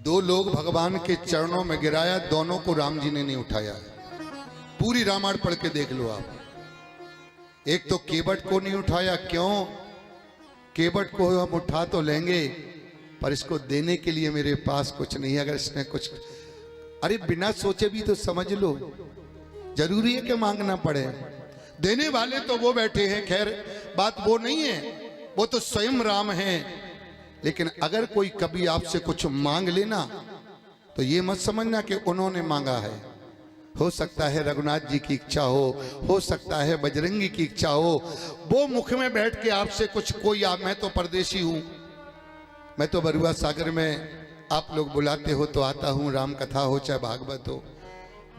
दो लोग भगवान के चरणों में गिराया, दोनों को राम जी ने नहीं उठाया। पूरी रामायण पढ़ के देख लो आप। एक तो केवट को नहीं उठाया, क्यों? केवट को हम उठा तो लेंगे पर इसको देने के लिए मेरे पास कुछ नहीं है। अगर इसने कुछ, अरे बिना सोचे भी तो समझ लो, जरूरी है कि मांगना पड़े। देने वाले तो वो बैठे हैं, खैर बात वो नहीं है, वो तो स्वयं राम हैं। लेकिन अगर कोई कभी आपसे कुछ मांग लेना तो ये मत समझना कि उन्होंने मांगा है। हो सकता है रघुनाथ जी की इच्छा हो सकता है बजरंगी की इच्छा हो। वो मुख में बैठ के आपसे कुछ कोई मैं तो परदेशी हूं, मैं तो बरुआ सागर में, आप लोग बुलाते हो तो आता हूं, राम कथा हो चाहे भागवत हो,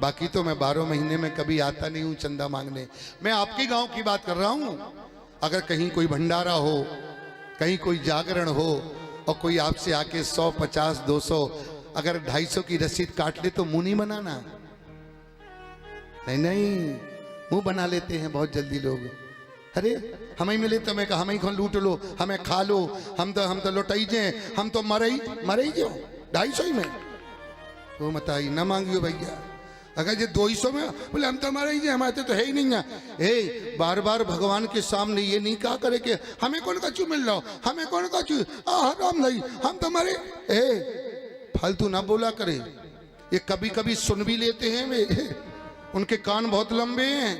बाकी तो मैं 12 महीने में कभी आता नहीं हूं चंदा मांगने। मैं आपके गांव की बात कर रहा हूं। अगर कहीं कोई भंडारा हो, कहीं कोई जागरण हो और कोई आपसे आके 100, 50, 200, अगर 250 की रसीद काट ले तो मुंह नहीं बनाना। नहीं, मुंह बना लेते हैं बहुत जल्दी लोग। अरे हमें मिले तो मैं कहा हमें को लूट लो, हमें खा लो, हम तो लुटाई जे, हम तो मरे ही जो 250 में। वो बताई ना मांगियो भैया। अगर ये 200 में बोले हम तो मरे ही जे, हमारे तो है ही नहीं है। बार बार भगवान के सामने ये नहीं कहा करे कि हमें कौन का चू मिल रहा हो, हमें कौन का चू राम नहीं, हम तो मरे। फालतू ना बोला करे। ये कभी कभी सुन भी लेते हैं वे, उनके कान बहुत लंबे हैं।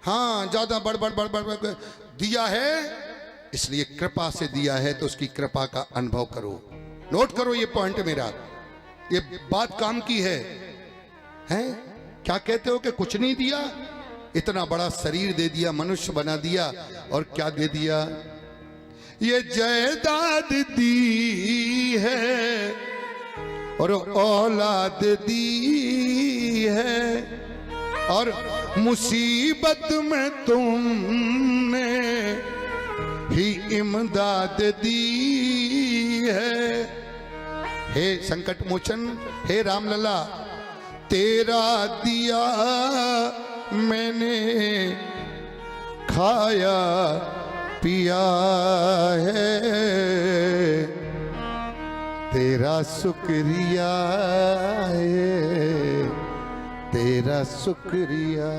हाँ, ज्यादा बड़ दिया है, इसलिए कृपा से दिया है तो उसकी कृपा का अनुभव करो। नोट करो ये पॉइंट मेरा, ये बात काम की है। हैं? क्या कहते हो कि कुछ नहीं दिया? इतना बड़ा शरीर दे दिया, मनुष्य बना दिया, और क्या दे दिया? ये जायदाद दी है और औलाद दी है, और मुसीबत में तुमने ही इमदाद दी है। हे संकट मोचन, हे रामलला, तेरा दिया मैंने खाया पिया है, तेरा शुक्रिया है, तेरा शुक्रिया।